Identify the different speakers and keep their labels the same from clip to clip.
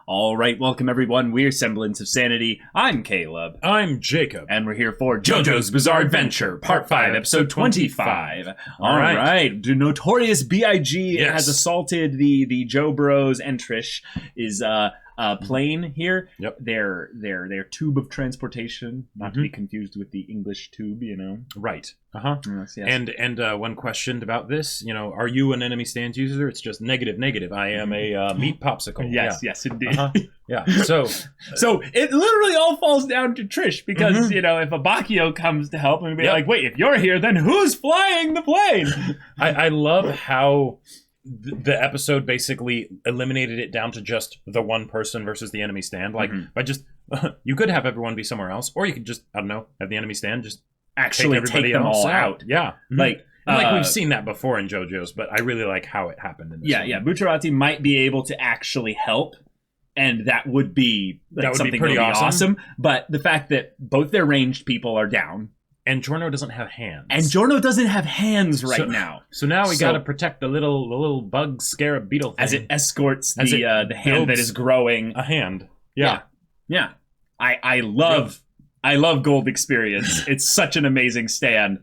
Speaker 1: All right, welcome everyone. We're Semblance of Sanity. I'm Caleb.
Speaker 2: I'm Jacob.
Speaker 1: And we're here for JoJo's Bizarre Adventure, Part 5, Episode 25. All right. The Notorious B.I.G. has assaulted the Joe Bros, and Trish is plane here.
Speaker 2: Yep.
Speaker 1: Their tube of transportation, not to be confused with the English tube, you know.
Speaker 2: Right. Uh-huh.
Speaker 1: Yes.
Speaker 2: And when questioned about this, you know, are you an enemy stands user? It's just negative. I am a meat popsicle.
Speaker 1: Yes, indeed.
Speaker 2: Yeah. So
Speaker 1: it literally all falls down to Trish because, you know, if Abakio comes to help and be like, wait, if you're here, then who's flying the plane?
Speaker 2: I love how the episode basically eliminated it down to just the one person versus the enemy stand. Like, by just, you could have everyone be somewhere else, or you could just, I don't know, have the enemy stand just
Speaker 1: actually take them all out.
Speaker 2: Yeah.
Speaker 1: Like
Speaker 2: we've seen that before in JoJo's, but I really like how it happened in this one.
Speaker 1: Yeah. Bucciarati might be able to actually help, and that would be something pretty awesome. But the fact that both their ranged people are down,
Speaker 2: and Giorno doesn't have hands.
Speaker 1: right now.
Speaker 2: So now we gotta protect the little bug scarab beetle thing.
Speaker 1: As it escorts the hand that is growing.
Speaker 2: A hand. Yeah.
Speaker 1: I love Gold Experience. It's such an amazing stand.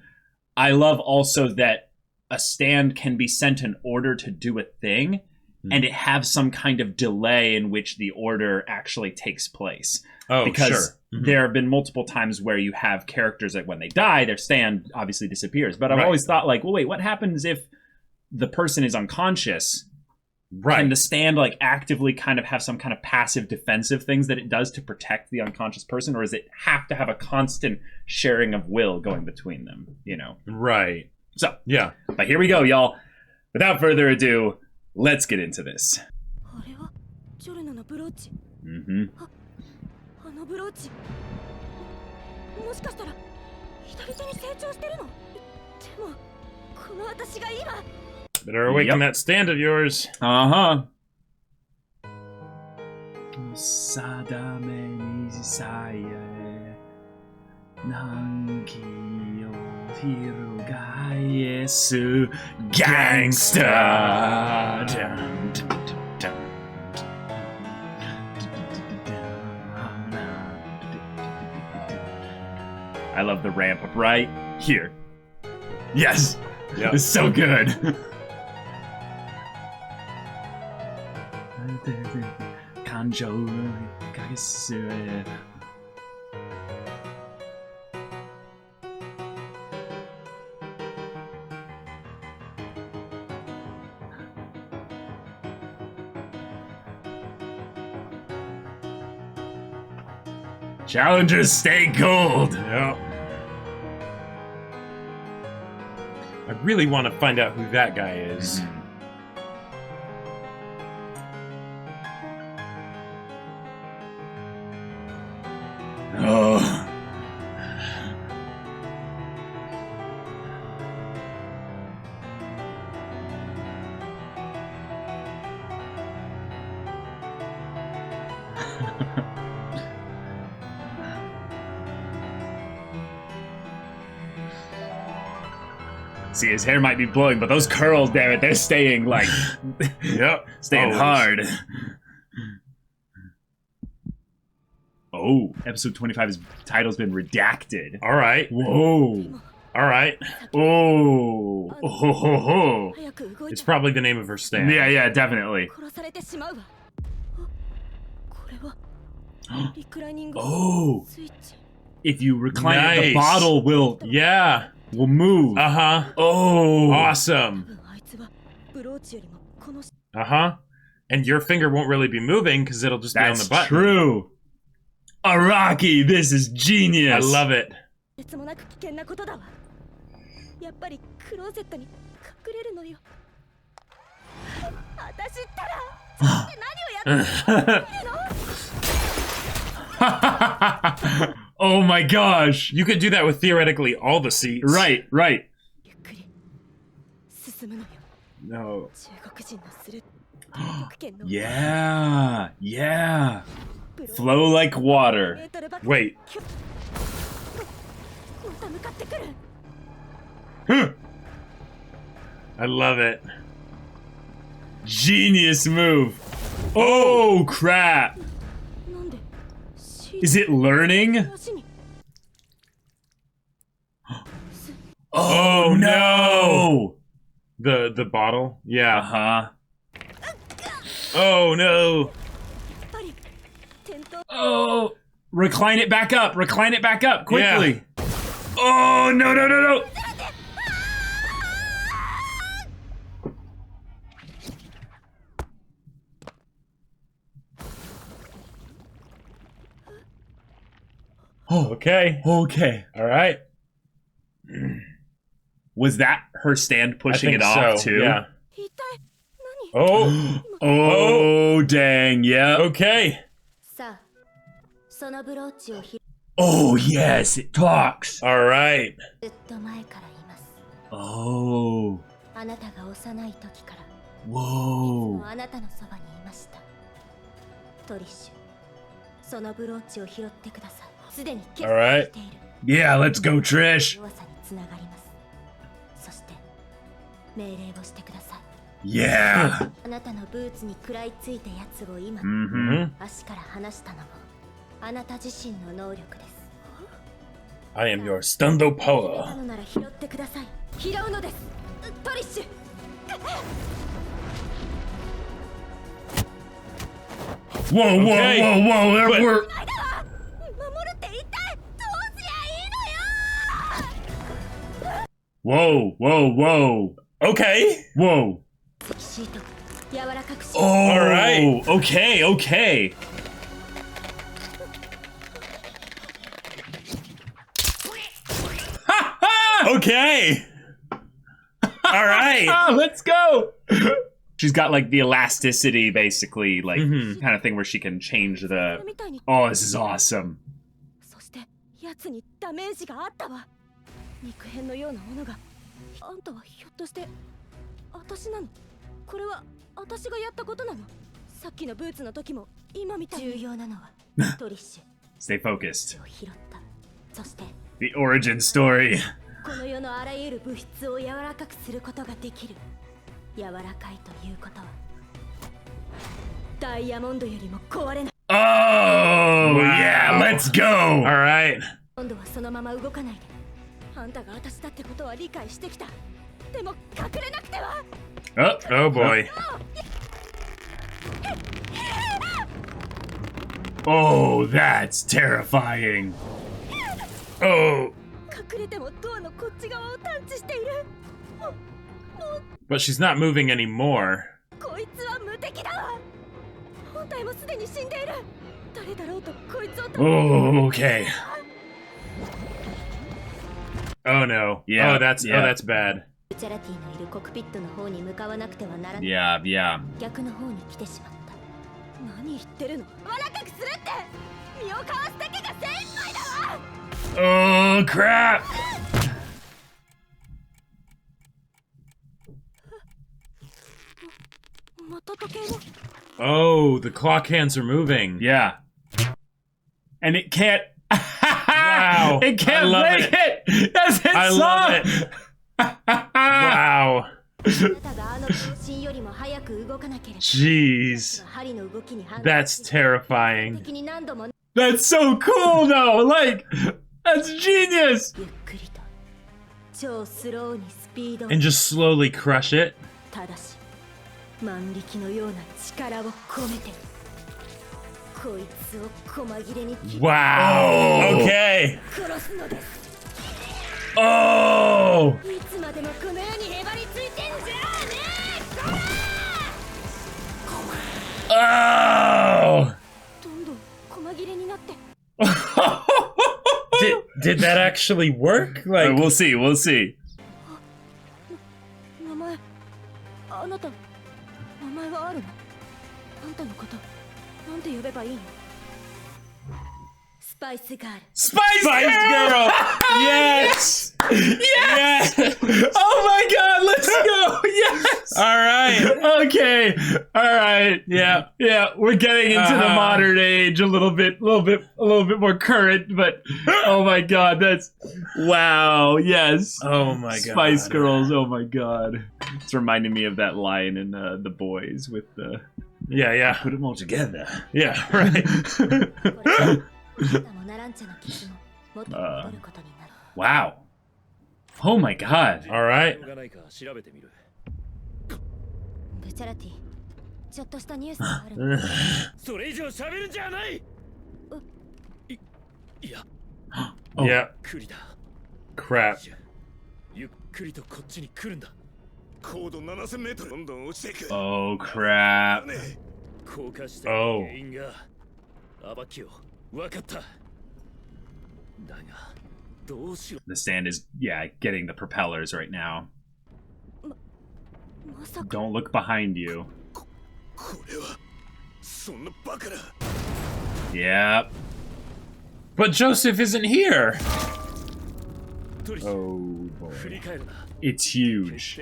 Speaker 1: I love also that a stand can be sent an order to do a thing, and it have some kind of delay in which the order actually takes place.
Speaker 2: Oh,
Speaker 1: because
Speaker 2: sure.
Speaker 1: There have been multiple times where you have characters that when they die, their stand obviously disappears. But I've always thought, like, well, wait, what happens if the person is unconscious?
Speaker 2: Right.
Speaker 1: Can the stand like actively kind of have some kind of passive defensive things that it does to protect the unconscious person, or does it have to have a constant sharing of will going between them? You know.
Speaker 2: Right.
Speaker 1: So
Speaker 2: yeah.
Speaker 1: But here we go, y'all. Without further ado, let's get into this.
Speaker 2: Better awaken that stand of yours.
Speaker 1: Gangsta. I love the ramp up right here. Yes.
Speaker 2: Yeah.
Speaker 1: It's so good. Challengers stay cold.
Speaker 2: Yeah. I really want to find out who that guy is.
Speaker 1: Oh. See, his hair might be blowing, but those curls, damn it, they're staying like, staying hard. Oh, episode 25's title's been redacted.
Speaker 2: All right.
Speaker 1: Whoa.
Speaker 2: All right.
Speaker 1: Oh. Oh.
Speaker 2: It's probably the name of her stand.
Speaker 1: Yeah, definitely. Oh. If you recline it, the bottle will move. Oh.
Speaker 2: Awesome. And your finger won't really be moving because it'll just be on the button.
Speaker 1: That's true. Araki, this is genius.
Speaker 2: I love it.
Speaker 1: Oh my gosh.
Speaker 2: You could do that with theoretically all the seats.
Speaker 1: Right.
Speaker 2: No.
Speaker 1: Yeah. Flow like water.
Speaker 2: Wait.
Speaker 1: I love it. Genius move. Oh, crap. Is it learning? Oh, no.
Speaker 2: The bottle? Yeah.
Speaker 1: Uh-huh.
Speaker 2: Oh, no.
Speaker 1: Oh. Recline it back up. Recline it back up quickly. Yeah. Oh, no, no, no, no.
Speaker 2: Oh, okay.
Speaker 1: Okay.
Speaker 2: All right.
Speaker 1: Was that her stand pushing it off too?
Speaker 2: Yeah. Oh.
Speaker 1: Oh, dang. Yeah.
Speaker 2: Okay.
Speaker 1: Oh, yes. It talks.
Speaker 2: All right.
Speaker 1: Oh. Whoa.
Speaker 2: All right.
Speaker 1: Yeah, let's go, Trish. Yeah.
Speaker 2: I am your stundo power.
Speaker 1: Whoa, whoa,
Speaker 2: Okay.
Speaker 1: whoa, whoa.
Speaker 2: But-
Speaker 1: We're... Whoa, whoa, whoa.
Speaker 2: Okay.
Speaker 1: Whoa. Oh,
Speaker 2: All right.
Speaker 1: Okay, okay.
Speaker 2: Okay. All right.
Speaker 1: Let's go. She's got like the elasticity, basically, like kind of thing where she can change the. Oh, this is awesome. Stay focused. The origin story. Oh, yeah, let's go.
Speaker 2: All right.
Speaker 1: Oh,
Speaker 2: Oh boy.
Speaker 1: oh, that's terrifying.
Speaker 2: Oh. But she's not moving anymore.
Speaker 1: Oh, okay.
Speaker 2: Oh no.
Speaker 1: Yeah,
Speaker 2: Oh, that's
Speaker 1: yeah.
Speaker 2: that's bad.
Speaker 1: Yeah, yeah. Oh, crap.
Speaker 2: Oh, the clock hands are moving.
Speaker 1: Yeah. And it can't.
Speaker 2: Wow.
Speaker 1: It can't
Speaker 2: I love
Speaker 1: break it. That's its
Speaker 2: I
Speaker 1: song.
Speaker 2: love it. Wow. Jeez. That's terrifying.
Speaker 1: That's so cool, though. Like, that's genius.
Speaker 2: And just slowly crush it. Wow.
Speaker 1: Oh.
Speaker 2: Okay.
Speaker 1: Oh. Oh.
Speaker 2: Did that actually work? Like,
Speaker 1: We'll see. We'll see. Spice Girl. Yes. Yes. Oh my God. Let's go. Yes.
Speaker 2: all right.
Speaker 1: Okay. All right. Yeah. Yeah. We're getting into the modern age a little bit more current, but oh my God, that's wow. Yes.
Speaker 2: Oh my God.
Speaker 1: Spice Girls. Oh my God. It's reminding me of that line in The Boys with the
Speaker 2: Yeah, yeah.
Speaker 1: Put them all together.
Speaker 2: Yeah, right.
Speaker 1: Wow. Oh my god.
Speaker 2: All right.
Speaker 3: ブチャラティ、ちょっとしたニュースがあるの。それ以上喋るんじゃない。いや、
Speaker 2: Yeah.
Speaker 3: クリだ。
Speaker 2: Crap.
Speaker 3: ゆっくりとこっちに来るんだ。高度7000メートルどんどん落ちていく。
Speaker 1: Oh crap.
Speaker 3: 降下した原因が暴きを分かった。だがどうしろ。
Speaker 1: The stand is getting the propellers right now. Don't look behind you.
Speaker 3: これはそんなバカな。
Speaker 1: Yep.
Speaker 2: But Joseph isn't here.
Speaker 1: Oh boy. It's huge.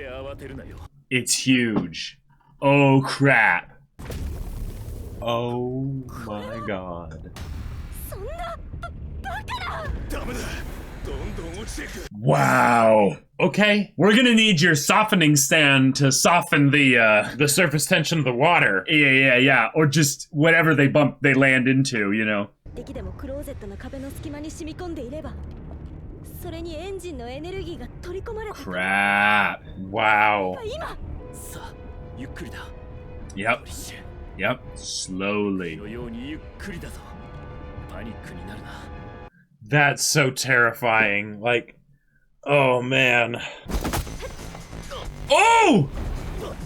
Speaker 1: It's huge. Oh crap.
Speaker 2: Oh my god.
Speaker 1: Wow. Okay. We're gonna need your softening stand to soften the
Speaker 2: surface tension of the water.
Speaker 1: Yeah. Or just whatever they land into, you know. Crap.
Speaker 2: Wow.
Speaker 1: Yep. Slowly.
Speaker 2: That's so terrifying. Like, oh man. Oh!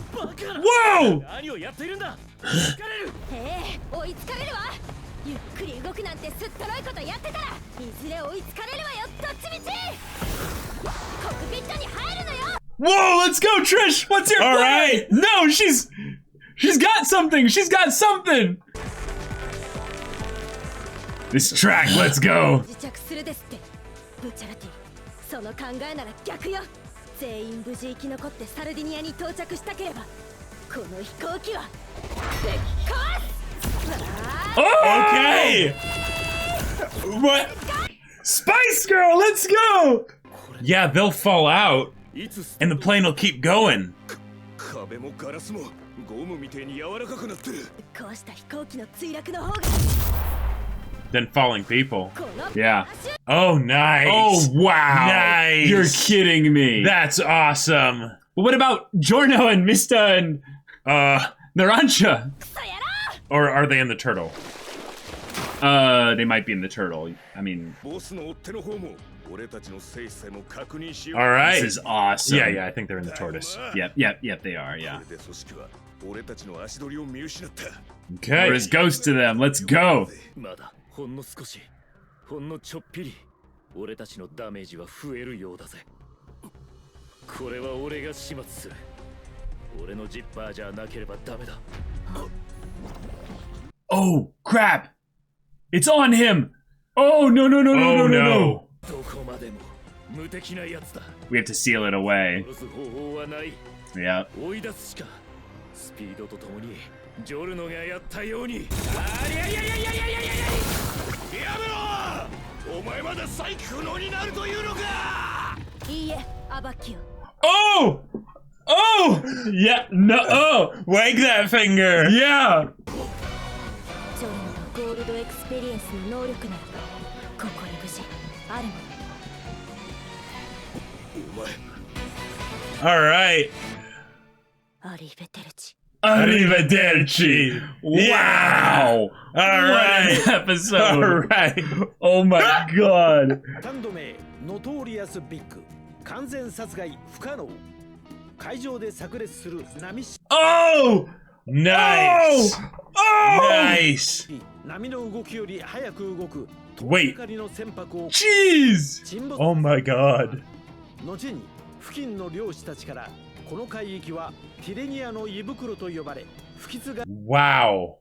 Speaker 2: Whoa!
Speaker 1: Whoa, let's go, Trish! What's your plan?
Speaker 2: Alright!
Speaker 1: No, she's got something! She's got something! This track, let's go!
Speaker 2: Oh! Okay!
Speaker 1: What? Spice Girl, let's go!
Speaker 2: Yeah, they'll fall out, and the plane will keep going. Than falling people.
Speaker 1: Yeah.
Speaker 2: Oh, nice.
Speaker 1: Oh, wow.
Speaker 2: Nice.
Speaker 1: You're kidding me.
Speaker 2: That's awesome.
Speaker 1: Well, what about Giorno and Mista and Narancia?
Speaker 2: Or are they in the turtle?
Speaker 1: They might be in the turtle. I mean...
Speaker 2: Alright.
Speaker 1: This is awesome.
Speaker 2: Yeah, I think they're in the tortoise.
Speaker 1: Yep, they are, yeah.
Speaker 2: Okay.
Speaker 1: There's ghost to them, let's go! Oh, crap! It's on him! Oh, no. We have to seal it away. Yeah. Oh! Oh! Yeah, no, oh!
Speaker 2: Wag that finger!
Speaker 1: Yeah!
Speaker 2: Alright.
Speaker 1: Arrivederci! Wow!
Speaker 2: Alright!
Speaker 1: What an episode!
Speaker 2: Alright!
Speaker 1: Oh my god!
Speaker 4: 3度目ノトーリアスビッグ完全殺害不可能海上で炸裂する波し
Speaker 1: Oh!
Speaker 2: Nice!
Speaker 1: Oh!
Speaker 2: Nice!
Speaker 4: 波の動きより早く動く
Speaker 2: Wait.
Speaker 4: 光の船舶を
Speaker 1: Jeez!
Speaker 4: 沈没
Speaker 2: Oh my god.
Speaker 4: 後に付近の漁師たちからこの海域はティレニアの胃袋と呼ばれ不吉が
Speaker 2: Wow.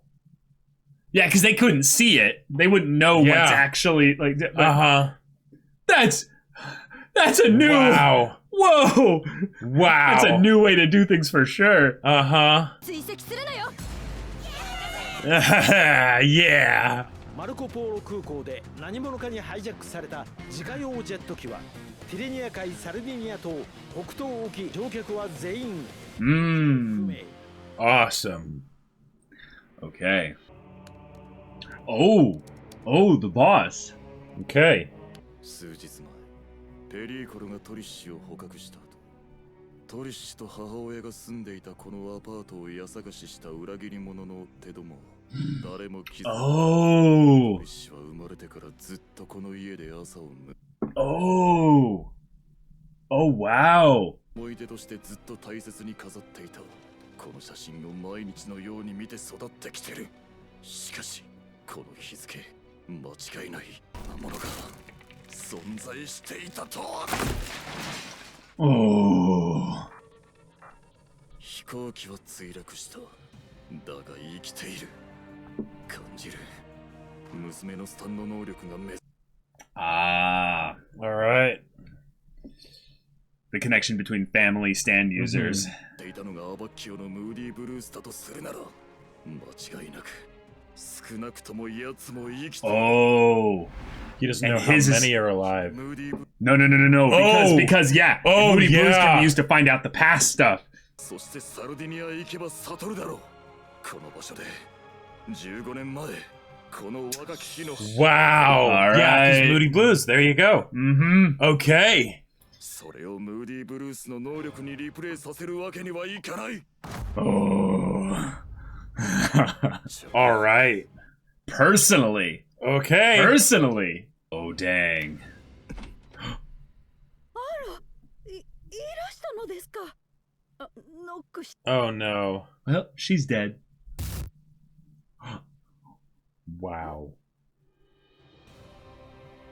Speaker 1: Yeah, because they couldn't see it. They wouldn't know what's actually like. That's a new.
Speaker 2: Wow.
Speaker 1: Whoa.
Speaker 2: Wow.
Speaker 1: That's a new way to do things for sure.
Speaker 2: Yeah.
Speaker 4: マルコポーロ空港で何者かにハイジャックされた自家用ジェット機はティレニア海サルディニア島北東沖乗客は全員不明
Speaker 2: Awesome.
Speaker 1: Okay. Oh, the boss.
Speaker 2: Okay.
Speaker 3: 数日前ペリーコルがトリッシュを捕獲した後、トリッシュと母親が住んでいたこのアパートを家探しした裏切り者の手どもは誰も気づかない。トリッシュは生まれてからずっとこの家で朝を
Speaker 1: Oh, wow.
Speaker 3: 思い出としてずっと大切に飾っていた。この写真を毎日のように見て育ってきてる。しかしこの日付、間違いないものが存在していたとは。
Speaker 1: Oh.
Speaker 3: 飛行機は墜落した。だが生きている。感じる。娘のスタンの能力が
Speaker 1: Ah.
Speaker 2: All right.
Speaker 1: The connection between family stand users.
Speaker 3: ていたのがアバッキオのムーディーブルースだとするなら、間違いなく少なくとも奴も生きている。
Speaker 1: Oh.
Speaker 2: He doesn't know
Speaker 1: And
Speaker 2: how
Speaker 1: his is-
Speaker 2: many are alive.
Speaker 3: ムーディーブ
Speaker 1: No. Because yeah.
Speaker 2: Oh,
Speaker 1: Moody Blues
Speaker 2: yeah.
Speaker 1: can be used to find out the past stuff.
Speaker 3: そしてサルディニアへ行けば悟るだろう。この場所で15年前、この若き日の
Speaker 2: Wow.
Speaker 1: All
Speaker 2: Yeah, he's
Speaker 1: right.
Speaker 2: Moody Blues. There you go.
Speaker 1: Mm-hmm.
Speaker 2: Okay.
Speaker 3: それをムーディーブルースの能力にリプレイさせるわけにはいかない。
Speaker 1: Oh.
Speaker 2: All right.
Speaker 1: Personally.
Speaker 2: Okay.
Speaker 1: Oh, dang.
Speaker 5: いらしたのですか。ノックし
Speaker 2: Oh no.
Speaker 1: Well, she's dead.
Speaker 2: Wow.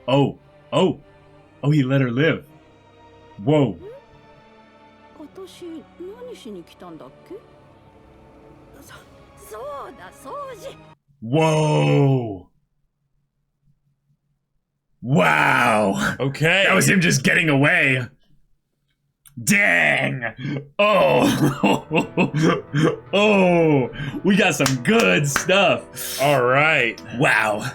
Speaker 1: Oh, he let her live. Whoa.
Speaker 5: 私何しに来たんだっけ。そうだ掃除。
Speaker 1: Whoa. Wow.
Speaker 2: Okay.
Speaker 1: That was him just getting away. Dang. Oh. Oh. We got some good stuff.
Speaker 2: All right.
Speaker 1: Wow.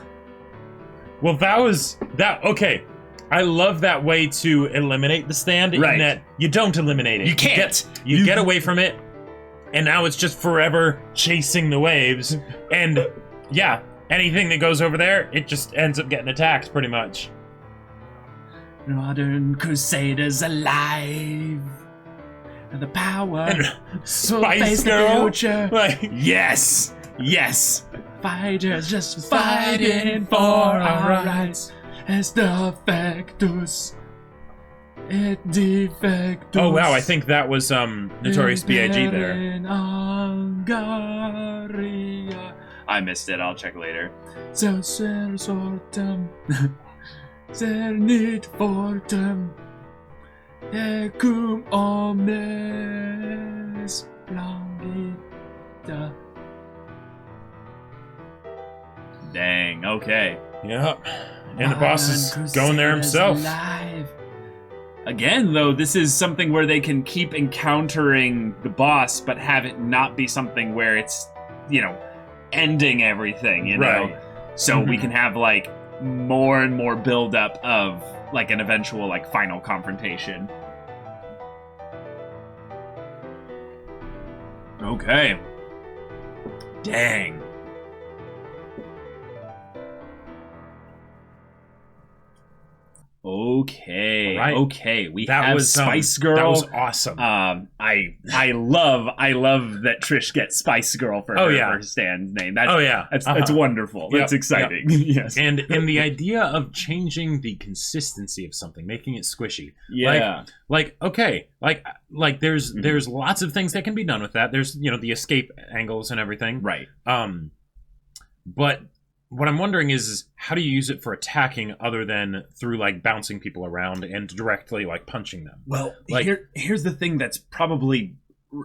Speaker 2: Well, that was that. Okay. I love that way to eliminate the stand in
Speaker 1: Right.
Speaker 2: that you don't eliminate it.
Speaker 1: You can't.
Speaker 2: You get away from it, and now it's just forever chasing the waves. And yeah, anything that goes over there, it just ends up getting attacked pretty much.
Speaker 1: Modern Crusaders alive. And the power.
Speaker 2: And
Speaker 1: So
Speaker 2: Spice
Speaker 1: face the
Speaker 2: Girl.
Speaker 1: future.
Speaker 2: Like,
Speaker 1: Yes. Fighters just fighting for our rights. Es defectus. Et defectus.
Speaker 2: oh wow, I think that was Notorious B.I.G. there.
Speaker 1: I missed it. I'll check later. So sortem. Cernit fortem. Ecum omnes splendida. Dang, okay.
Speaker 2: Yep. And the boss is going there himself.
Speaker 1: Alive. Again, though, this is something where they can keep encountering the boss, but have it not be something where it's, ending everything,
Speaker 2: Right.
Speaker 1: So we can have, more and more buildup of, an eventual, final confrontation. Okay. Dang. Okay.
Speaker 2: Right.
Speaker 1: Okay. We
Speaker 2: That
Speaker 1: have
Speaker 2: was
Speaker 1: Spice Girl.
Speaker 2: That was awesome.
Speaker 1: I love that Trish gets Spice Girl for her stand name. That's wonderful.
Speaker 2: Yep,
Speaker 1: That's exciting. Yes.
Speaker 2: and the idea of changing the consistency of something, making it squishy.
Speaker 1: Yeah.
Speaker 2: There's lots of things that can be done with that. There's the escape angles and everything.
Speaker 1: Right.
Speaker 2: But what I'm wondering is how do you use it for attacking other than through bouncing people around and directly punching them?
Speaker 1: Well, here's the thing that's probably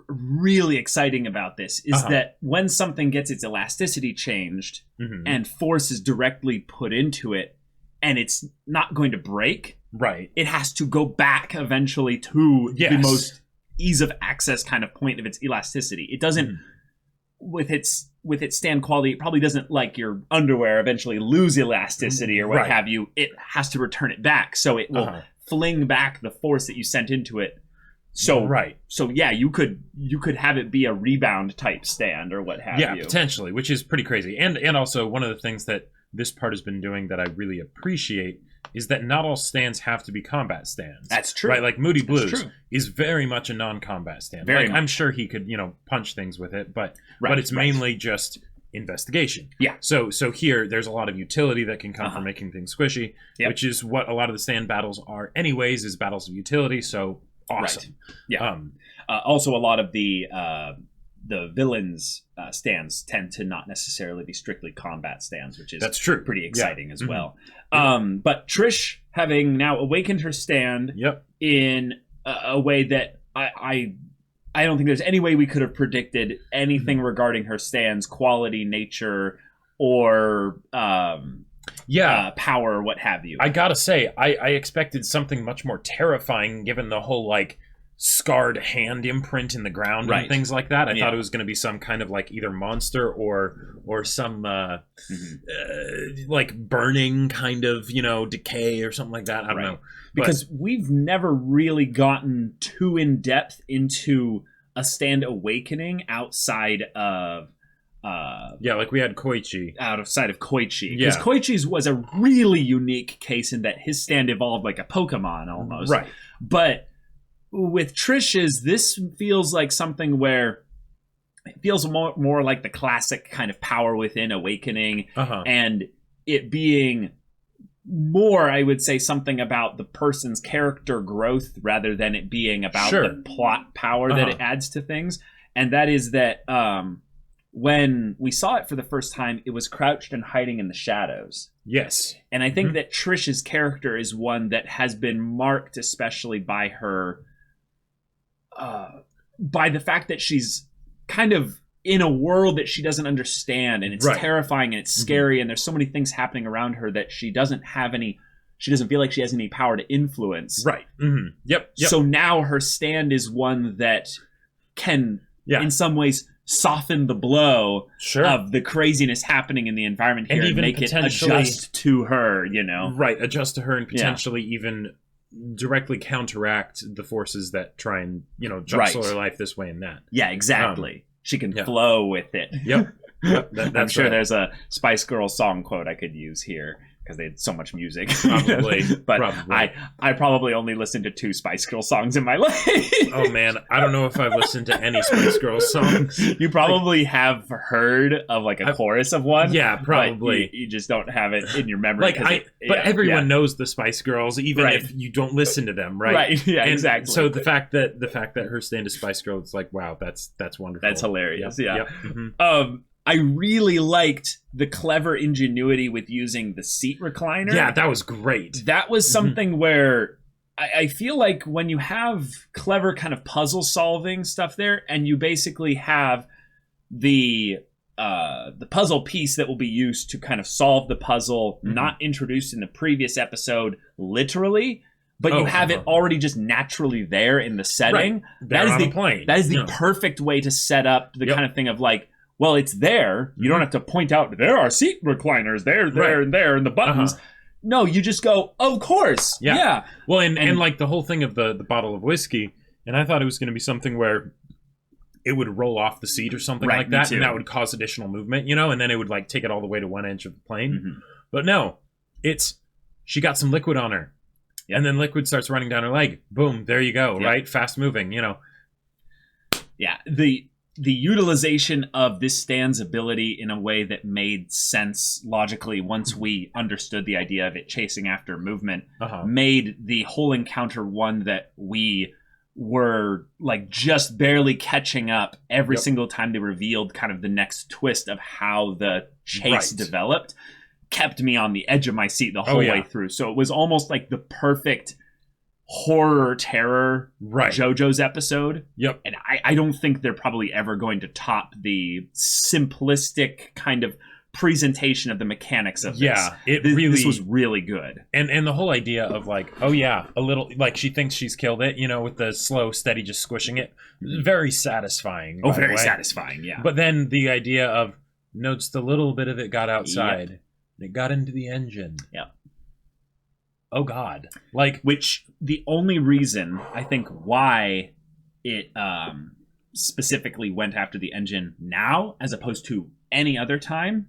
Speaker 1: really exciting about this is that when something gets its elasticity changed and force is directly put into it and it's not going to break,
Speaker 2: right?
Speaker 1: It has to go back eventually to the most ease of access kind of point of its elasticity. It doesn't with its stand quality, it probably doesn't like your underwear eventually lose elasticity or what have you. It has to return it back, so it will fling back the force that you sent into it So
Speaker 2: right.
Speaker 1: So yeah, you could have it be a rebound type stand or what have you.
Speaker 2: Yeah, potentially, which is pretty crazy. And also one of the things that this part has been doing that I really appreciate is that not all stands have to be combat stands.
Speaker 1: That's true.
Speaker 2: Right? Like Moody Blues is very much a non-combat stand.
Speaker 1: Very
Speaker 2: like,
Speaker 1: much.
Speaker 2: I'm sure he could, punch things with it, but
Speaker 1: Right,
Speaker 2: it's mainly just investigation.
Speaker 1: Yeah.
Speaker 2: So here there's a lot of utility that can come from making things squishy, which is what a lot of the stand battles are anyways, is battles of utility. So awesome.
Speaker 1: Right. Yeah. Also, a lot of the villains stands tend to not necessarily be strictly combat stands, which is
Speaker 2: That's true.
Speaker 1: pretty exciting as well. But Trish, having now awakened her stand in a way that I don't think there's any way we could have predicted anything regarding her stand's quality, nature, or power, or what have you.
Speaker 2: I gotta say, I expected something much more terrifying, given the whole like scarred hand imprint in the ground and things like that. I thought it was going to be some kind of like either monster or some like burning kind of decay or something like that. I don't know,
Speaker 1: because we've never really gotten too in depth into a stand awakening outside of
Speaker 2: like we had Koichi.
Speaker 1: Outside of Koichi. Because Koichi's was a really unique case in that his stand evolved like a Pokemon almost.
Speaker 2: Right.
Speaker 1: But with Trish's, this feels like something where it feels more like the classic kind of power within awakening, and it being more, I would say, something about the person's character growth rather than it being about the plot power that it adds to things. And that is that when we saw it for the first time, it was crouched and hiding in the shadows.
Speaker 2: Yes.
Speaker 1: And I think that Trish's character is one that has been marked especially by her by the fact that she's kind of in a world that she doesn't understand, and it's terrifying and it's scary, and there's so many things happening around her that she doesn't feel like she has any power to influence.
Speaker 2: Right. Yep.
Speaker 1: So now her stand is one that can, in some ways, soften the blow of the craziness happening in the environment here, and even make it adjust to her,
Speaker 2: Right, adjust to her, and potentially even directly counteract the forces that try and jostle her life this way and that.
Speaker 1: Yeah, exactly. She can flow with it.
Speaker 2: Yep.
Speaker 1: I'm sure there's a Spice Girls song quote I could use here because they had so much music.
Speaker 2: Probably.
Speaker 1: But I probably only listened to 2 Spice Girls songs in my life.
Speaker 2: Oh man, I don't know if I've listened to any Spice Girls songs.
Speaker 1: You probably have heard of like a chorus of one.
Speaker 2: Yeah, probably.
Speaker 1: You just don't have it in your memory.
Speaker 2: But everyone knows the Spice Girls, even if you don't listen to them, right?
Speaker 1: Right. Yeah,
Speaker 2: and
Speaker 1: exactly.
Speaker 2: So the fact that her stand is Spice Girl, it's like, wow, that's wonderful.
Speaker 1: That's hilarious.
Speaker 2: Yep.
Speaker 1: I really liked the clever ingenuity with using the seat recliner.
Speaker 2: Yeah, that was great.
Speaker 1: That was something where I feel like when you have clever kind of puzzle solving stuff there, and you basically have the puzzle piece that will be used to kind of solve the puzzle, not introduced in the previous episode literally, but you have it already just naturally there in the setting.
Speaker 2: Right.
Speaker 1: That is
Speaker 2: on
Speaker 1: the
Speaker 2: a plane.
Speaker 1: That is the perfect way to set up the kind of thing of like, well, it's there. You don't have to point out, there are seat recliners there, and there, and the buttons. No, you just go, of course. Yeah.
Speaker 2: Well, and like the whole thing of the bottle of whiskey, and I thought it was going to be something where it would roll off the seat or something like that, and that would cause additional movement, and then it would like take it all the way to one edge of the plane. But no, she got some liquid on her, and then liquid starts running down her leg. Boom, there you go, right? Fast moving,
Speaker 1: Yeah, the utilization of this stand's ability in a way that made sense logically once we understood the idea of it chasing after movement made the whole encounter one that we were like just barely catching up every single time they revealed kind of the next twist of how the chase developed, kept me on the edge of my seat the whole way through. So it was almost like the perfect horror terror JoJo's episode. And I don't think they're probably ever going to top the simplistic kind of presentation of the mechanics of this. This was really good.
Speaker 2: And the whole idea of like, a little like she thinks she's killed it, with the slow, steady just squishing it. Very satisfying.
Speaker 1: Very satisfying, yeah.
Speaker 2: But then the idea of just a little bit of it got outside. And it got into the engine. Oh God.
Speaker 1: Which the only reason I think why it specifically went after the engine now as opposed to any other time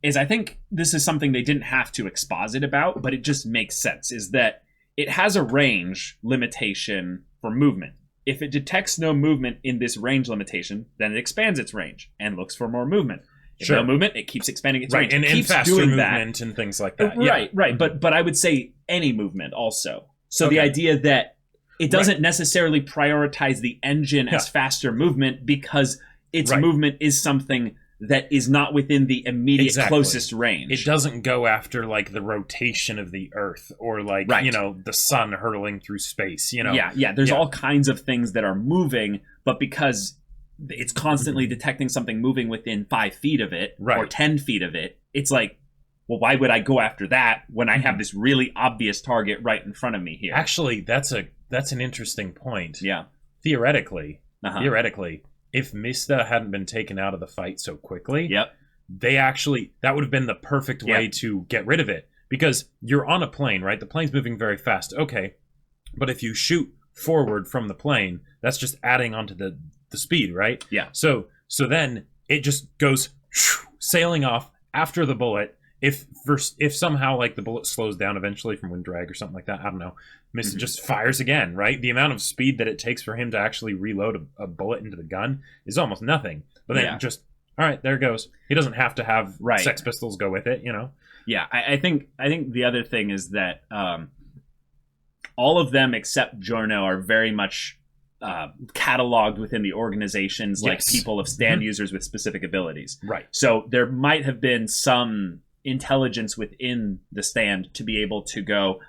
Speaker 1: is I think this is something they didn't have to exposit about, but it just makes sense, is that it has a range limitation for movement. If it detects no movement in this range limitation, then it expands its range and looks for more movement. If no movement, it keeps expanding its range.
Speaker 2: And
Speaker 1: it keeps
Speaker 2: faster
Speaker 1: doing
Speaker 2: movement and things like that.
Speaker 1: Right. But I would say any movement also. So the idea that it doesn't necessarily prioritize the engine as faster movement because its movement is something that is not within the immediate closest range.
Speaker 2: It doesn't go after like the rotation of the Earth or like the sun hurtling through space. There's all kinds of things that are moving, but because it's constantly detecting something moving within 5 feet of it or 10 feet of it, it's like, well, why would I go after that when I have this really obvious target right in front of me here? Actually, that's an interesting point.
Speaker 1: Yeah.
Speaker 2: Theoretically, if Mista hadn't been taken out of the fight so quickly, that would have been the perfect way to get rid of it. Because you're on a plane, right? The plane's moving very fast. Okay. But if you shoot forward from the plane, that's just adding onto the speed, right?
Speaker 1: Yeah.
Speaker 2: So then it just goes sailing off after the bullet. If somehow like the bullet slows down eventually from wind drag or something like that, I don't know, Mista just fires again, right? The amount of speed that it takes for him to actually reload a bullet into the gun is almost nothing. But then just, all right, there it goes. He doesn't have to have Sex Pistols go with it,
Speaker 1: Yeah, I think the other thing is that all of them except Giorno are very much cataloged within the organizations like people of stand users with specific abilities.
Speaker 2: Right.
Speaker 1: So there might have been some intelligence within the stand to be able to go,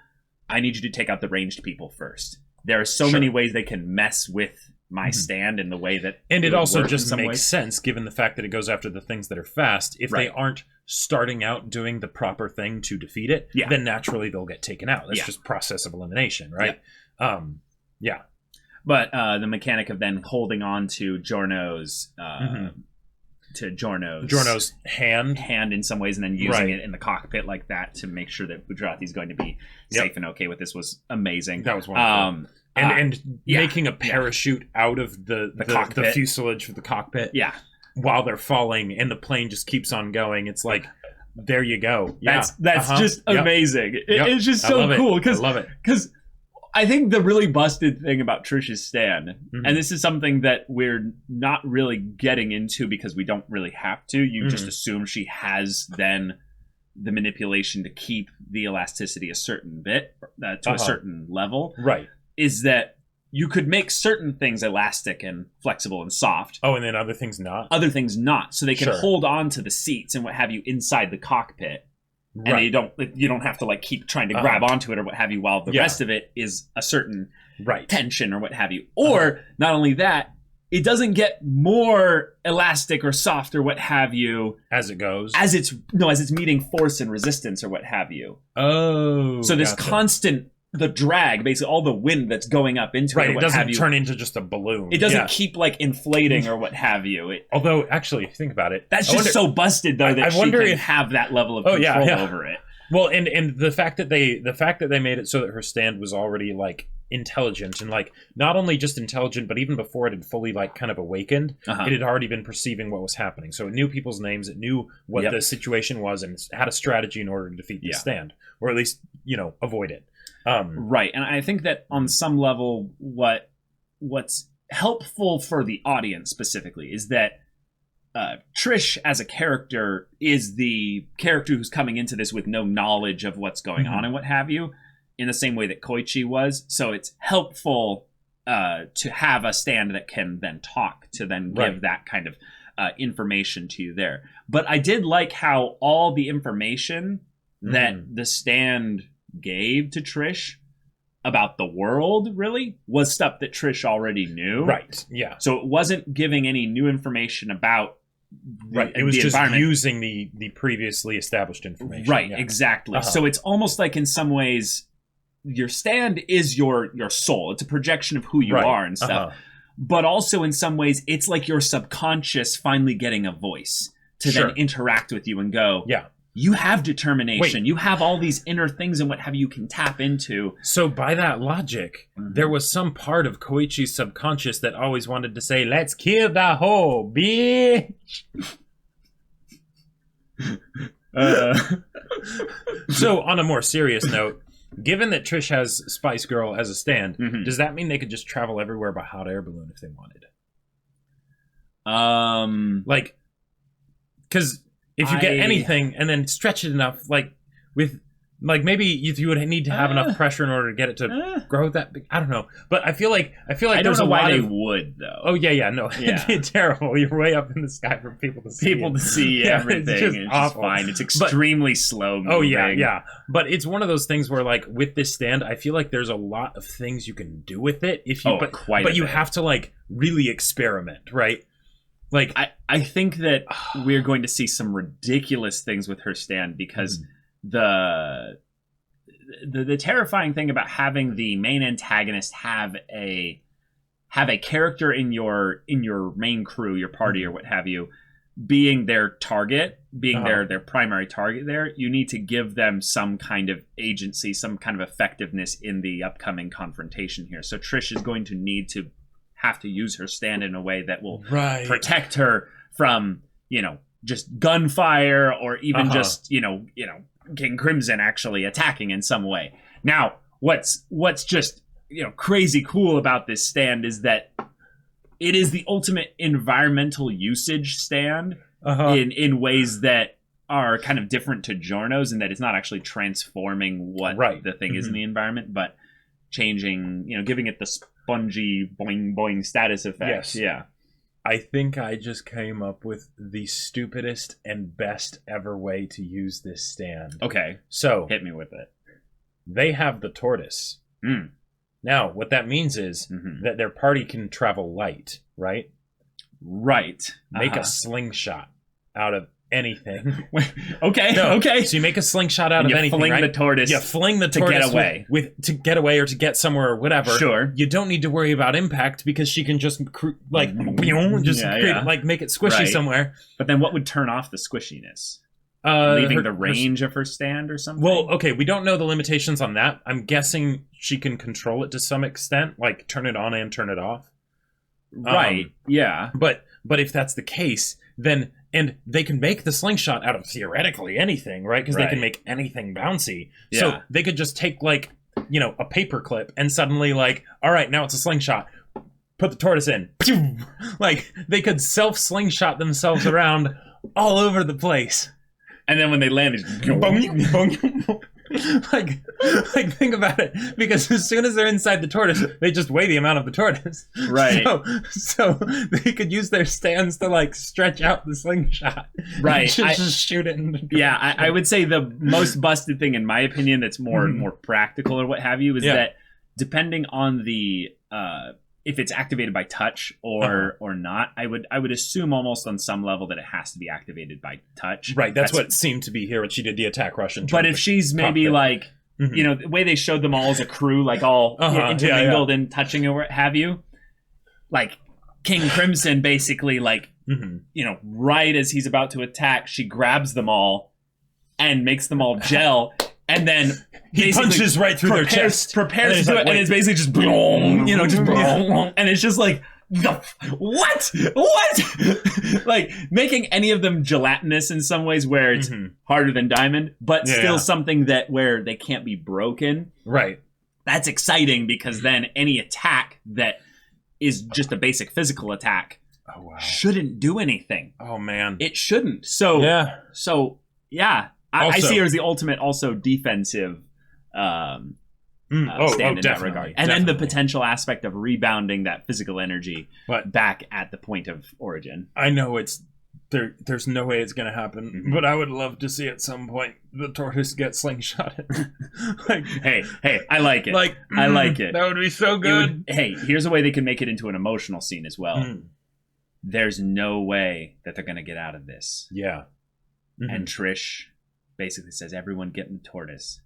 Speaker 1: I need you to take out the ranged people first. There are so many ways they can mess with my stand in the way that...
Speaker 2: And it also just makes sense given the fact that it goes after the things that are fast. If they aren't starting out doing the proper thing to defeat it, then naturally they'll get taken out. That's just process of elimination, right?
Speaker 1: But the mechanic of then holding on to Giorno's hand in some ways, and then using it in the cockpit like that to make sure that Budrati's going to be safe and okay with this was amazing.
Speaker 2: That was wonderful. And making a parachute out of the fuselage of the cockpit while they're falling, and the plane just keeps on going. It's like, there you go.
Speaker 1: That's just amazing. It's just so cool.
Speaker 2: I love it.
Speaker 1: Because I think the really busted thing about Trish's stand, and this is something that we're not really getting into because we don't really have to, you just assume she has then the manipulation to keep the elasticity a certain bit, to a certain level.
Speaker 2: Right.
Speaker 1: Is that you could make certain things elastic and flexible and soft.
Speaker 2: Oh, and then other things not?
Speaker 1: Other things not. So they can hold on to the seats and what have you inside the cockpit. And you don't have to like keep trying to grab onto it or what have you, while the rest of it is a certain tension or what have you. Or not only that, it doesn't get more elastic or soft or what have you
Speaker 2: as it goes.
Speaker 1: As it's meeting force and resistance or what have you.
Speaker 2: Oh.
Speaker 1: So this constant drag, basically all the wind that's going up into it.
Speaker 2: It doesn't turn into just a balloon.
Speaker 1: It doesn't keep like inflating or what have you.
Speaker 2: Although, actually, if you think about it,
Speaker 1: that's so busted though that she can have that level of control over it.
Speaker 2: Well, and the fact that they made it so that her stand was already like intelligent, and like not only just intelligent, but even before it had fully like kind of awakened, it had already been perceiving what was happening. So it knew people's names, it knew what the situation was, and had a strategy in order to defeat the stand, or at least avoid it.
Speaker 1: Right, and I think that on some level, what's helpful for the audience specifically is that Trish as a character is the character who's coming into this with no knowledge of what's going on and what have you, in the same way that Koichi was. So it's helpful to have a stand that can then talk, to then give that kind of information to you there. But I did like how all the information that the stand gave to Trish about the world really was stuff that Trish already knew.
Speaker 2: Right. Yeah.
Speaker 1: So it wasn't giving any new information about
Speaker 2: it was just using the previously established information.
Speaker 1: Right, exactly. So it's almost like in some ways your stand is your soul. It's a projection of who you are and stuff. But also in some ways it's like your subconscious finally getting a voice to then interact with you and go, you have determination.
Speaker 2: Wait.
Speaker 1: You have all these inner things and what have you can tap into.
Speaker 2: So by that logic, there was some part of Koichi's subconscious that always wanted to say, "Let's kill the whole bitch." So on a more serious note, given that Trish has Spice Girl as a stand, does that mean they could just travel everywhere by hot air balloon if they wanted? Like, because if you get anything and then stretch it enough, like with, like maybe you would need to have enough pressure in order to get it to grow that big. I don't know, but I feel like
Speaker 1: I
Speaker 2: there's
Speaker 1: don't know
Speaker 2: a
Speaker 1: why
Speaker 2: lot
Speaker 1: they
Speaker 2: of.
Speaker 1: would though.
Speaker 2: Oh yeah, no,
Speaker 1: Yeah.
Speaker 2: it'd be terrible. You're way up in the sky for people to see.
Speaker 1: People
Speaker 2: it.
Speaker 1: to see
Speaker 2: Yeah,
Speaker 1: everything.
Speaker 2: it's just
Speaker 1: It's
Speaker 2: awful.
Speaker 1: fine. It's extremely slow moving.
Speaker 2: Oh yeah. But it's one of those things where, like, with this stand, I feel like there's a lot of things you can do with it if you. But you have to like really experiment, right? Like
Speaker 1: I think that we're going to see some ridiculous things with her stand because the terrifying thing about having the main antagonist have a character in your main crew, your party or what have you, being their target, being their primary target there, you need to give them some kind of agency, some kind of effectiveness in the upcoming confrontation here. So Trish is going to need to have to use her stand in a way that will protect her from, just gunfire or even just, King Crimson actually attacking in some way. Now, what's just, crazy cool about this stand is that it is the ultimate environmental usage stand in ways that are kind of different to Giorno's, in that it's not actually transforming what the thing is in the environment, but changing, giving it the spongy boing boing status effect.
Speaker 2: Yes.
Speaker 1: Yeah.
Speaker 2: I think I just came up with the stupidest and best ever way to use this stand.
Speaker 1: Okay.
Speaker 2: So
Speaker 1: Hit me with it.
Speaker 2: they have the tortoise. Now, what that means is that their party can travel light, right?
Speaker 1: Right.
Speaker 2: Make a slingshot out of anything.
Speaker 1: Okay.
Speaker 2: So you make a slingshot out
Speaker 1: And
Speaker 2: of
Speaker 1: you
Speaker 2: anything,
Speaker 1: fling
Speaker 2: right?
Speaker 1: the tortoise
Speaker 2: You fling the
Speaker 1: to
Speaker 2: tortoise
Speaker 1: get away.
Speaker 2: to get away or to get somewhere or whatever.
Speaker 1: Sure.
Speaker 2: You don't need to worry about impact because she can just create, like make it squishy somewhere.
Speaker 1: But then what would turn off the squishiness? Leaving the range of her stand or something?
Speaker 2: Well, okay, we don't know the limitations on that. I'm guessing she can control it to some extent, like turn it on and turn it off.
Speaker 1: Right. Yeah.
Speaker 2: But if that's the case, then and they can make the slingshot out of theoretically anything, right? Because they can make anything bouncy.
Speaker 1: Yeah.
Speaker 2: So they could just take like, a paper clip and suddenly like, all right, now it's a slingshot. Put the tortoise in. Like they could self slingshot themselves around all over the place.
Speaker 1: And then when they land,
Speaker 2: like think about it, because as soon as they're inside the tortoise, they just weigh the amount of the tortoise.
Speaker 1: Right.
Speaker 2: So they could use their stands to like stretch out the slingshot.
Speaker 1: Right.
Speaker 2: Just shoot it.
Speaker 1: I would say the most busted thing, in my opinion, that's more practical or what have you, is that depending on the if it's activated by touch or not, I would assume almost on some level that it has to be activated by touch.
Speaker 2: Right, that's what it seemed to be here when she did the attack rush.
Speaker 1: But if she's maybe like, the way they showed them all as a crew, like all intermingled and touching or what have you, like King Crimson basically like, right as he's about to attack, she grabs them all and makes them all gel. And then
Speaker 2: he punches right through their chest.
Speaker 1: Prepares to do it, and it's basically just, and it's just like, what? Like making any of them gelatinous in some ways, where it's harder than diamond, but still something that where they can't be broken.
Speaker 2: Right.
Speaker 1: That's exciting, because then any attack that is just a basic physical attack shouldn't do anything.
Speaker 2: Oh man,
Speaker 1: it shouldn't. So yeah. I see her as the ultimate, also defensive stand in that regard. And then the potential aspect of rebounding that physical energy back at the point of origin.
Speaker 2: I know there's no way it's going to happen, but I would love to see at some point the tortoise get slingshotted. Like,
Speaker 1: hey, I like it. I like it.
Speaker 2: That would be so good.
Speaker 1: Here's a way they can make it into an emotional scene as well. There's no way that they're going to get out of this.
Speaker 2: Yeah.
Speaker 1: And Trish basically says, everyone get in the tortoise.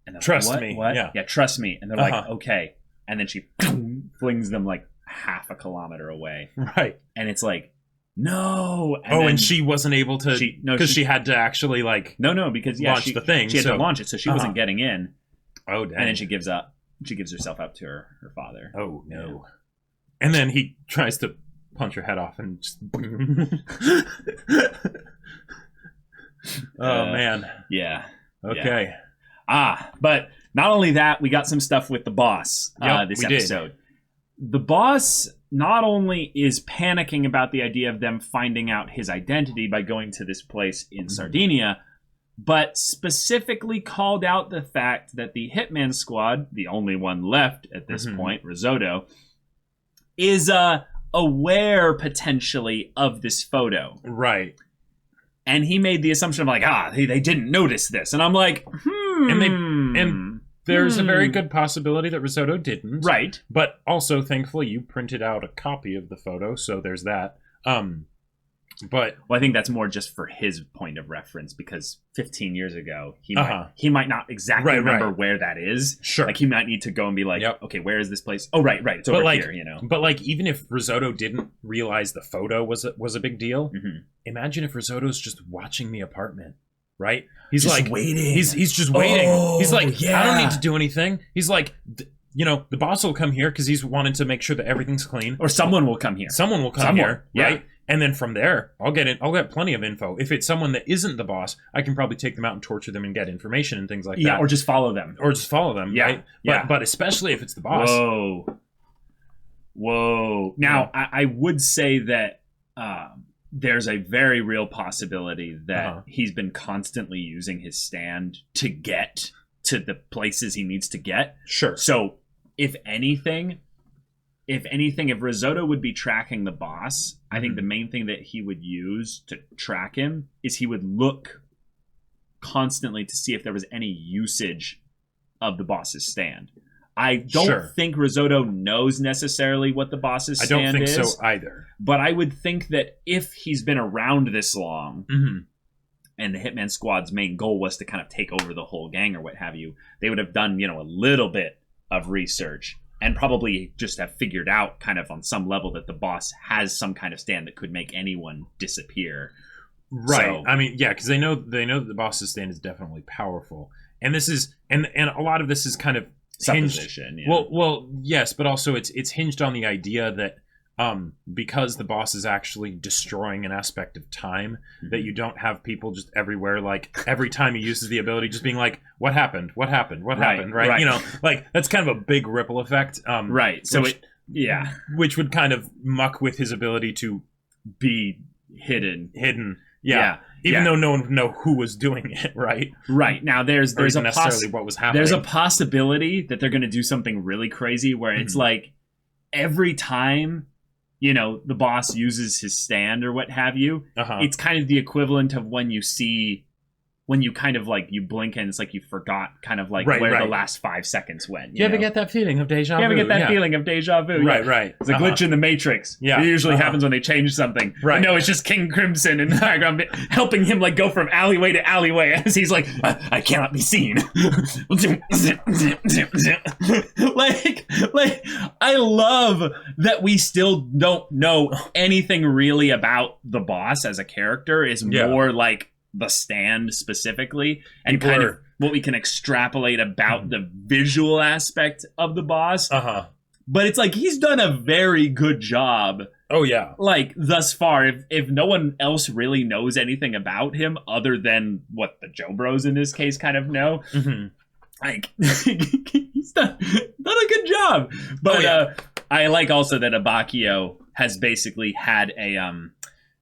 Speaker 1: And
Speaker 2: trust
Speaker 1: like,
Speaker 2: me.
Speaker 1: What?
Speaker 2: Yeah,
Speaker 1: trust me. And they're like, okay. And then she flings them like half a kilometer away.
Speaker 2: Right.
Speaker 1: And it's like, No.
Speaker 2: And
Speaker 1: then
Speaker 2: she wasn't able to because she had to actually like
Speaker 1: because
Speaker 2: launch the thing.
Speaker 1: She had to launch it, so she wasn't getting in.
Speaker 2: Oh, dang.
Speaker 1: And then she gives up. She gives herself up to her father.
Speaker 2: Oh no! And then he tries to punch her head off and just. Oh man!
Speaker 1: Yeah.
Speaker 2: Okay.
Speaker 1: Yeah. But not only that, we got some stuff with the boss this episode. The boss not only is panicking about the idea of them finding out his identity by going to this place in Sardinia, but specifically called out the fact that the Hitman Squad, the only one left at this point, Risotto, is aware potentially of this photo.
Speaker 2: Right.
Speaker 1: And he made the assumption of like, they didn't notice this. And I'm like,
Speaker 2: And there's a very good possibility that Risotto didn't.
Speaker 1: Right.
Speaker 2: But also, thankfully, you printed out a copy of the photo, so there's that. But
Speaker 1: I think that's more just for his point of reference because 15 years ago, he might not exactly remember where that is.
Speaker 2: Sure.
Speaker 1: Like, he might need to go and be like, okay, where is this place? Oh, right. It's over here, you know.
Speaker 2: But, like, even if Risotto didn't realize the photo was a big deal, imagine if Risotto's just watching the apartment, right? He's just like waiting. He's just waiting. He's like, I don't need to do anything. He's like, the boss will come here because he's wanted to make sure that everything's clean.
Speaker 1: Or someone will come here.
Speaker 2: Someone will come here, right? And then from there, I'll get plenty of info. If it's someone that isn't the boss, I can probably take them out and torture them and get information and things like that.
Speaker 1: Or just follow them.
Speaker 2: Right? But especially if it's the boss.
Speaker 1: Whoa. Now, I would say that there's a very real possibility that he's been constantly using his stand to get to the places he needs to get.
Speaker 2: Sure.
Speaker 1: So, if anything, if Risotto would be tracking the boss, I think the main thing that he would use to track him is he would look constantly to see if there was any usage of the boss's stand. I don't think Risotto knows necessarily what the boss's stand is.
Speaker 2: I don't think so either.
Speaker 1: But I would think that if he's been around this long, and the Hitman Squad's main goal was to kind of take over the whole gang or what have you, they would have done, a little bit of research and probably just have figured out kind of on some level that the boss has some kind of stand that could make anyone disappear.
Speaker 2: Right.
Speaker 1: So,
Speaker 2: I mean, yeah, because they know that the boss's stand is definitely powerful. And this is and a lot of this is kind of
Speaker 1: supposition.
Speaker 2: Hinged, well, yes, but also it's hinged on the idea that because the boss is actually destroying an aspect of time, that you don't have people just everywhere, like every time he uses the ability, just being like, what happened, happened, right? Like that's kind of a big ripple effect.
Speaker 1: Right. So
Speaker 2: which would kind of muck with his ability to
Speaker 1: be hidden.
Speaker 2: Yeah. Even though no one would know who was doing it, right?
Speaker 1: Right. Now there's a
Speaker 2: necessarily what was happening.
Speaker 1: There's a possibility that they're going to do something really crazy where it's like every time the boss uses his stand or what have you, it's kind of the equivalent of when you kind of like you blink and it's like you forgot kind of like where the last 5 seconds went.
Speaker 2: You ever get that feeling of deja vu?
Speaker 1: You ever get that feeling of deja vu?
Speaker 2: Right.
Speaker 1: It's a glitch in the Matrix. Yeah. It usually happens when they change something. Right. But no, it's just King Crimson in the background helping him like go from alleyway to alleyway as he's like, I cannot be seen. like I love that we still don't know anything really about the boss as a character. Is more like the stand specifically and kind of what we can extrapolate about the visual aspect of the boss. But it's like he's done a very good job.
Speaker 2: Oh yeah.
Speaker 1: Like thus far, if no one else really knows anything about him other than what the Joe Bros in this case kind of know, like he's done a good job. But I like also that Abakio has basically had a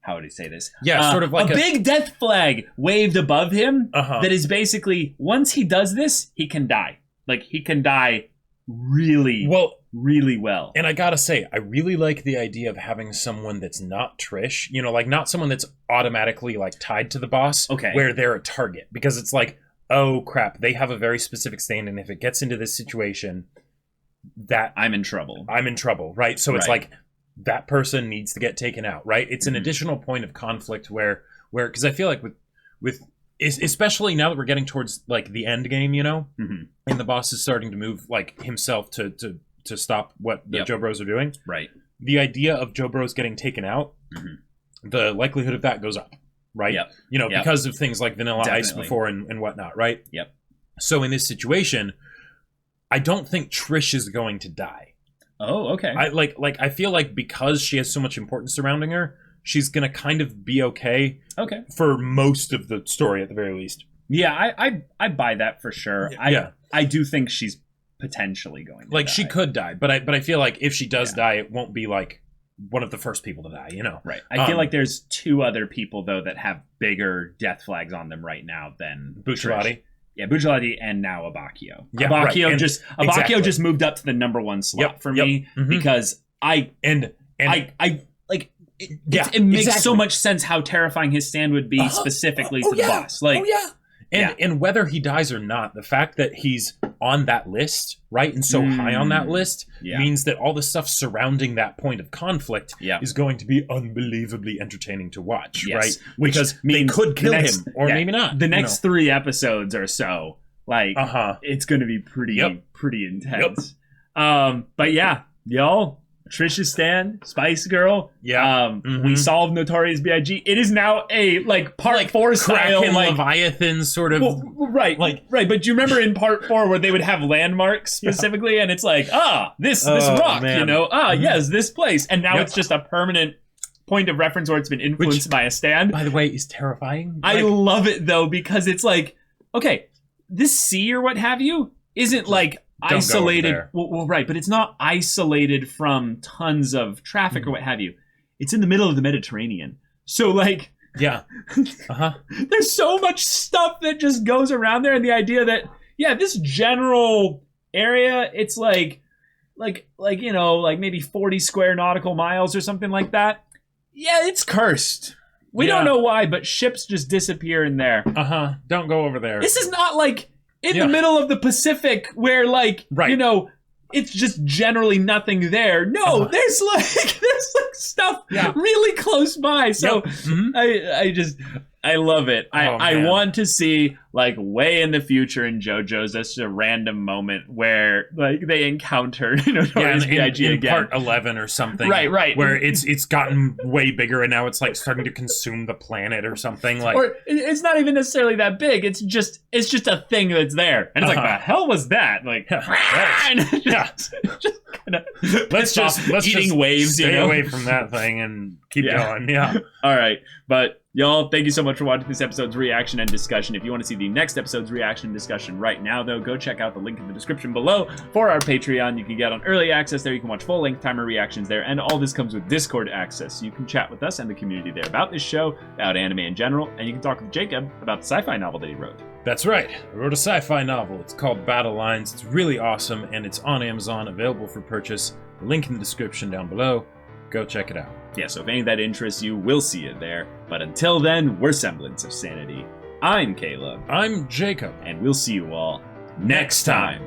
Speaker 1: how would he say this?
Speaker 2: Yeah, sort of like
Speaker 1: a big death flag waved above him that is basically, once he does this, he can die. Like, he can die really well.
Speaker 2: And I gotta say, I really like the idea of having someone that's not Trish, like not someone that's automatically like tied to the boss, where they're a target. Because it's like, oh crap, they have a very specific stand, and if it gets into this situation, that
Speaker 1: I'm in trouble,
Speaker 2: right? So it's like, that person needs to get taken out, right? It's an additional point of conflict where because I feel like with especially now that we're getting towards like the end game, and the boss is starting to move like himself to stop what the Joe Bros are doing.
Speaker 1: Right.
Speaker 2: The idea of Joe Bros getting taken out the likelihood of that goes up, right?
Speaker 1: Yep.
Speaker 2: You know,
Speaker 1: Yep.
Speaker 2: because of things like Vanilla Ice
Speaker 1: Definitely.
Speaker 2: before and whatnot, right?
Speaker 1: Yep.
Speaker 2: So in this situation, I don't think Trish is going to die.
Speaker 1: Oh, okay.
Speaker 2: I feel like because she has so much importance surrounding her, she's gonna kind of be okay
Speaker 1: Okay.
Speaker 2: for most of the story at the very least.
Speaker 1: Yeah, I buy that for sure.
Speaker 2: Yeah.
Speaker 1: I do think she's potentially going to
Speaker 2: Like
Speaker 1: die.
Speaker 2: she could die, but I feel like if she does die, it won't be like one of the first people to die, you know?
Speaker 1: Right. I feel like there's two other people though that have bigger death flags on them right now than
Speaker 2: Bucciolati.
Speaker 1: Trish. Yeah, Bucciolati and now Abacchio.
Speaker 2: Yeah, right.
Speaker 1: Abacchio
Speaker 2: And-
Speaker 1: just
Speaker 2: exactly.
Speaker 1: just moved up to the number one slot for
Speaker 2: Yep.
Speaker 1: me
Speaker 2: Mhm.
Speaker 1: because I like it makes
Speaker 2: exactly.
Speaker 1: so much sense how terrifying his stand would be specifically to the boss. Like
Speaker 2: And whether he dies or not, the fact that he's on that list, right, and so high on that list means that all the stuff surrounding that point of conflict is going to be unbelievably entertaining to watch, right? Because they could kill him or maybe not.
Speaker 1: The next 3 episodes or so, like it's going to be pretty intense. But yeah, y'all. Trish's stand, Spice Girl. We solved Notorious B.I.G. It is now a part 4 style
Speaker 2: Kraken Leviathan sort of
Speaker 1: right. But do you remember in part 4 where they would have landmarks specifically, and it's like this rock,
Speaker 2: man.
Speaker 1: you know, yes, this place, and now it's just a permanent point of reference where it's been influenced by a stand.
Speaker 2: By the way, is terrifying.
Speaker 1: I love it though because it's like, okay, this sea or what have you isn't like isolated. Well, right, but it's not isolated from tons of traffic or what have you. It's in the middle of the Mediterranean. So like there's so much stuff that just goes around there, and the idea that this general area, it's like you know, like maybe 40 square nautical miles or something like that. Yeah, it's cursed. We don't know why, but ships just disappear in there.
Speaker 2: Don't go over there.
Speaker 1: This is not like in the middle of the Pacific where you know, it's just generally nothing there. No, there's like stuff really close by. So I love it. I want to see like way in the future in JoJo's that's just a random moment where like they encounter Notorious B.I.G.
Speaker 2: in
Speaker 1: again.
Speaker 2: part 11 or something.
Speaker 1: Right.
Speaker 2: Where it's gotten way bigger and now it's like starting to consume the planet or something. Like,
Speaker 1: or it's not even necessarily that big. It's just a thing that's there, and it's like, the hell was that? Like, just kind of
Speaker 2: let's
Speaker 1: eating waves.
Speaker 2: Stay
Speaker 1: you know?
Speaker 2: away from that thing and keep going. Yeah.
Speaker 1: All right, but y'all, thank you so much for watching this episode's reaction and discussion. If you want to see the next episode's reaction and discussion right now, though, go check out the link in the description below for our Patreon. You can get on early access there. You can watch full-length timer reactions there, and all this comes with Discord access. So you can chat with us and the community there about this show, about anime in general, and you can talk with Jacob about the sci-fi novel that he wrote.
Speaker 2: That's right. I wrote a sci-fi novel. It's called Battle Lines. It's really awesome, and it's on Amazon, available for purchase. The link in the description down below. Go check it out.
Speaker 1: Yeah, so if any of that interests you, we'll see it there. But until then, we're Semblance of Sanity. I'm Caleb.
Speaker 2: I'm Jacob.
Speaker 1: And we'll see you all next time.